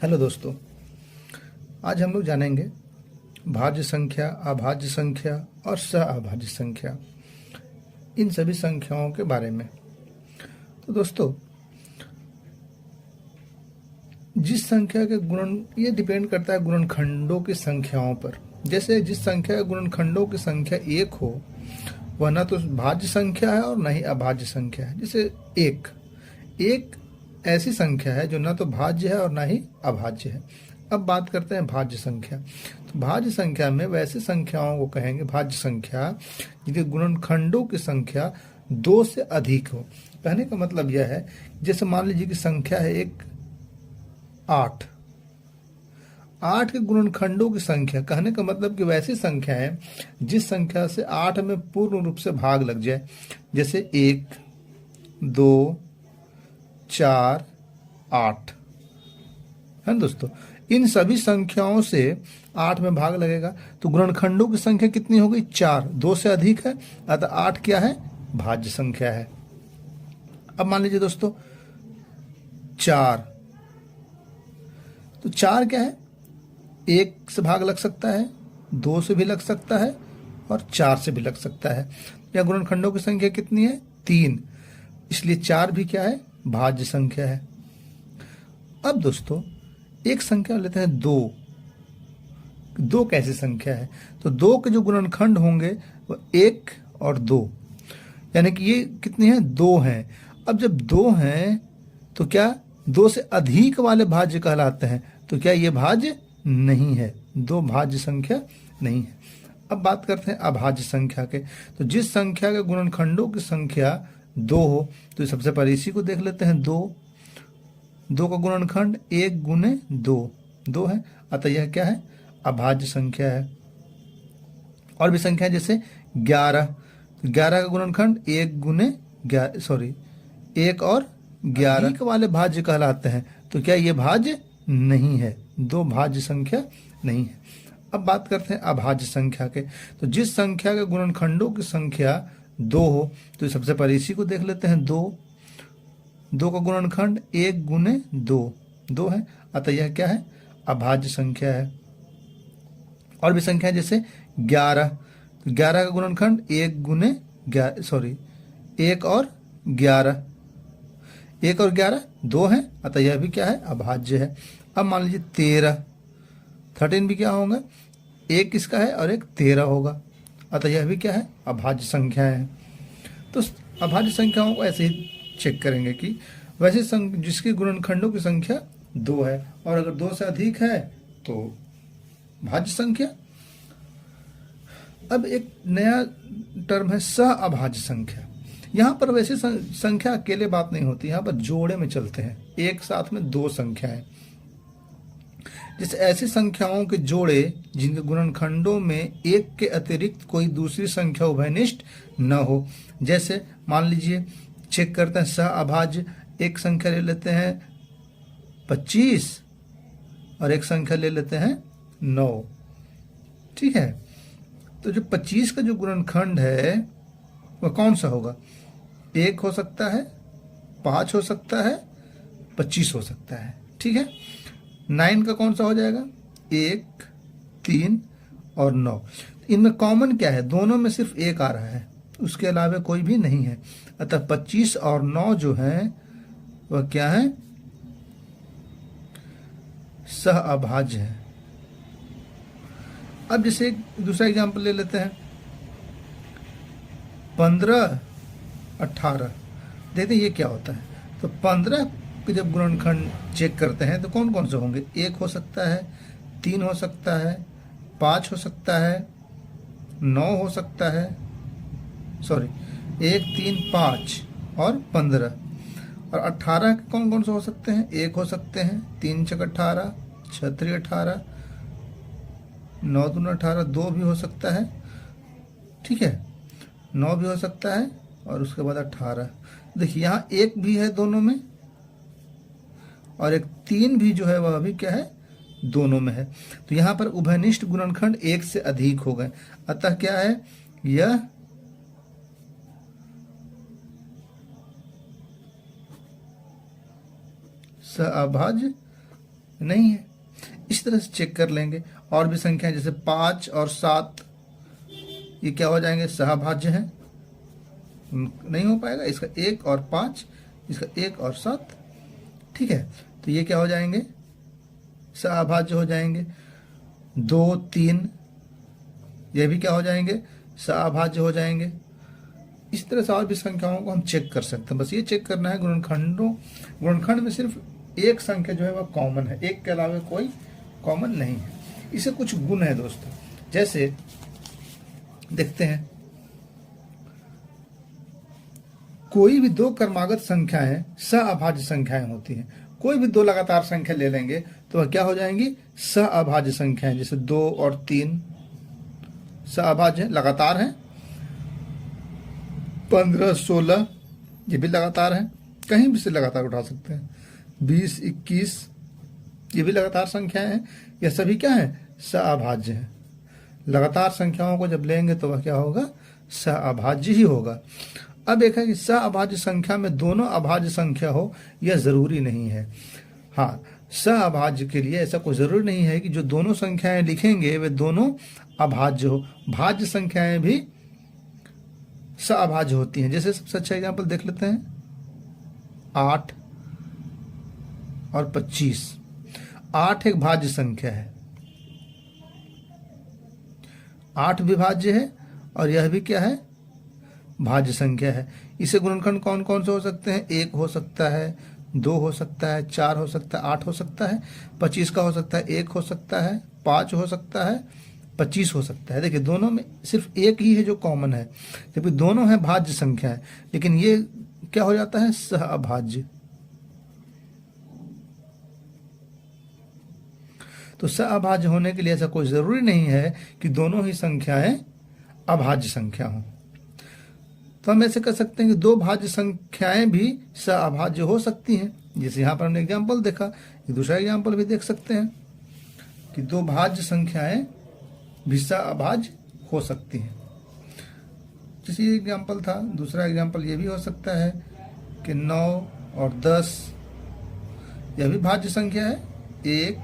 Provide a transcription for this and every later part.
Hello दोस्तों, आज हम लोग जानेंगे भाज्य संख्या, अभाज्य संख्या और सहअभाज्य संख्या, इन सभी संख्याओं के बारे में। तो दोस्तों, जिस संख्या के गुणन, ये डिपेंड करता है गुणनखंडों की संख्याओं पर। जैसे जिस संख्या के गुणनखंडों की संख्या एक हो वह ना तो भाज्य संख्या है और ना ही अभाज्य संख्या है। जैसे एक एक ऐसी संख्या है जो ना तो भाज्य है और ना ही अभाज्य है। अब बात करते हैं भाज्य संख्या। तो भाज्य संख्या में वैसे संख्याओं को कहेंगे भाज्य संख्या जिनके गुणनखंडों की संख्या दो से अधिक हो। कहने का मतलब यह है, जैसे मान लीजिए कि संख्या है एक 8 8 के गुणनखंडों की संख्या, कहने का मतलब कि वैसी संख्या है जिस संख्या से 8 में पूर्ण रूप से भाग लग जाए। जैसे 1 2 4 8 है ना दोस्तों। इन सभी संख्याओं से 8 में भाग लगेगा तो गुणनखंडों की संख्या कितनी हो गई? 4। 2 से अधिक है, अतः 8 क्या है? भाज्य संख्या है। अब मान लीजिए दोस्तों 4, तो 4 क्या है? 1 से भाग लग सकता है, 2 से भी लग सकता है और 4 से भी लग सकता है। या गुणनखंडों की संख्या कितनी है? 3, इसलिए 4 भी क्या है? भाज्य संख्या है। अब दोस्तों एक संख्या लेते हैं 2। 2 कैसी संख्या है? तो 2 के जो गुणनखंड होंगे वो 1 और 2, यानी कि ये कितनी है? 2 हैं। अब जब 2 हैं तो क्या 2 से अधिक वाले भाज्य कहलाते हैं? तो क्या ये भाज्य नहीं है, 2 भाज्य संख्या नहीं है। अब बात करते हैं अभाज्य संख्या के। तो जिस संख्या के गुणनखंडों की संख्या 2 हो, तो सबसे पहले इसी को देख लेते हैं। 2 का गुणनखंड 1 गुने 2 है, अतः यह क्या है? अभाज्य संख्या है। और भी संख्या जैसे 11 का गुणनखंड 1 और 11 अधिक वाले भाज्य कहलाते हैं। तो क्या ये भाज्य नहीं है, 2 भाज्य संख्या नहीं है। अब बात करते हैं अभाज्य संख्या के। तो जिस संख्या के गुणनखंडों की संख्या 2 हो, तो सबसे पहले इसी को देख लेते हैं। 2 का गुणनखंड 1 गुने 2 है, अतः यह क्या है? अभाज्य संख्या है। और भी संख्या जैसे 11 का गुणनखंड 1 और 11 2 है, अतः यह भी क्या है? अभाज्य है। अब मान लीजिए 13 भी क्या होगा? 1 किसका है और 1 13 होगा, अतः यह भी क्या है? अभाज्य संख्या है। तो अभाज्य संख्याओं को ऐसे ही चेक करेंगे कि वैसे जिसके गुणनखंडों की संख्या 2 है और अगर 2 से अधिक है तो भाज्य संख्या। अब एक नया टर्म है सहअभाज्य संख्या। यहाँ पर वैसे संख्या अकेले बात नहीं होती, यहाँ पर जोड़े में चलते हैं, एक साथ में 2 संख्याएं। जैसे ऐसी संख्याओं के जोड़े जिनके गुणनखंडों में 1 के अतिरिक्त कोई दूसरी संख्या उभयनिष्ठ न हो। जैसे मान लीजिए चेक करते हैं सहअभाज्य। एक संख्या ले लेते हैं 25 और एक संख्या ले लेते हैं 9। ठीक है, तो जो 25 का जो गुणनखंड है वह कौन सा होगा? 1 हो सकता है, 5 हो सकता है, 25 हो सकता है। ठीक है, 9 का कौन सा हो जाएगा? 1 3 और 9। इनमें कॉमन क्या है? दोनों में सिर्फ 1 आ रहा है, उसके अलावा कोई भी नहीं है, अतः 25 और 9 जो है वह क्या है? सहअभाज्य है। अब जैसे एक दूसरा एग्जांपल ले लेते हैं 15 18। देखते हैं ये क्या होता है। तो 15 के जब गुणनखंड चेक करते हैं तो कौन कौन से होंगे? 1 हो सकता है, 3 हो सकता है, 5 हो सकता है, 9 हो सकता है, 1 3 5 और 15। और 18 के कौन कौन से हो सकते हैं? 1 हो सकते हैं, 3 छक 18, 6 3 18, 9 दूनी 18, 2 भी हो सकता है। ठीक है, 9 भी हो सकता है और उसके बाद 18। देखिए यहाँ 1 भी है दोनों में और एक 3 भी जो है वह भी क्या है? दोनों में है। तो यहाँ पर उभयनिष्ठ गुणनखंड 1 से अधिक हो गए, अतः क्या है? यह सहअभाज्य नहीं है। इस तरह से चेक कर लेंगे। और भी संख्याएं जैसे 5 और 7, ये क्या हो जाएंगे, सहभाज्य हैं, नहीं हो पाएगा। इसका 1 और 5, इसका 1 और 7, ठीक है, तो ये क्या हो जाएंगे, सहभाज्य हो जाएंगे। 2, 3, ये भी क्या हो जाएंगे, सहभाज्य हो जाएंगे। इस तरह से और भी संख्याओं को हम चेक कर सकते हैं। बस ये चेक करना है गुणनखंड में सिर्फ एक संख्या जो है वह कॉमन है, एक के अलावा कोई कॉमन नहीं है। इसे कुछ गुण है दोस्तों, जैसे देखते हैं, कोई भी दो क्रमागत संख्याएं सहअभाज्य संख्याएं होती हैं। कोई भी दो लगातार संख्या ले लेंगे तो वह क्या हो जाएंगी, सहअभाज्य संख्याएं। जैसे 2 और 3 सहअभाज्य लगातार हैं। 15, 16 ये भी लगातार हैं, कहीं भी से लगातार उठा सकते हैं। 20, 21 ये भी लगातार संख्याएं हैं। यह सभी क्या है, सहअभाज्य हैं। लगातार संख्याओं को जब लेंगे तो वह क्या होगा, सहअभाज्य ही होगा। अब एक है कि सहअभाज्य संख्या में दोनों अभाज्य संख्या हो, यह जरूरी नहीं है। हाँ, सहअभाज्य के लिए ऐसा कोई जरूरी नहीं है कि जो दोनों संख्याएं लिखेंगे वे दोनों अभाज्य हो। भाज्य संख्याएं भी सहअभाज्य होती हैं। जैसे सबसे अच्छा एग्जाम्पल देख लेते हैं, 8 और 25। 8 एक भाज्य संख्या है, 8 भी भाज्य है और यह भी क्या है, भाज्य संख्या है। इसे गुणनखंड कौन कौन से हो सकते हैं, 1 हो सकता है, 2 हो सकता है, 4 हो सकता है, 8 हो सकता है। 25 का हो सकता है, 1 हो सकता है, 5 हो सकता है, 25 हो सकता है। देखिए दोनों में सिर्फ एक ही है जो कॉमन है, जबकि दोनों है भाज्य संख्या है, लेकिन ये क्या हो जाता है, सहअभाज्य। तो सहअभाज्य होने के लिए ऐसा कोई जरूरी नहीं है कि दोनों ही संख्याएं अभाज्य संख्या हों। तो हम ऐसे कर सकते हैं कि दो भाज्य संख्याएं भी सहअभाज्य हो सकती हैं। जैसे यहाँ पर हमने एग्जाम्पल देखा, ये दूसरा एग्जाम्पल भी देख सकते हैं कि दो भाज्य संख्याएं भी सहअभाज्य हो सकती हैं। जैसे ये एग्जाम्पल था, दूसरा एग्जाम्पल ये भी हो सकता है कि 9 और 10 यह भी भाज्य संख्या है। 1,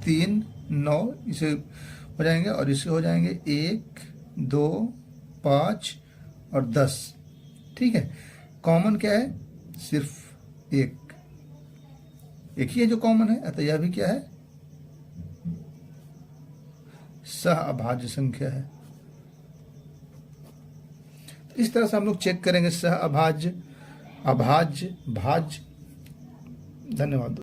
3, 9 इसे हो जाएंगे और इसे हो जाएंगे 1, 2, 5 और 10, ठीक है। कॉमन क्या है, सिर्फ एक ही है जो कॉमन है, अतः यह भी क्या है, सहअभाज्य संख्या है। इस तरह से हम लोग चेक करेंगे सहअभाज्य, अभाज्य, भाज्य। धन्यवाद।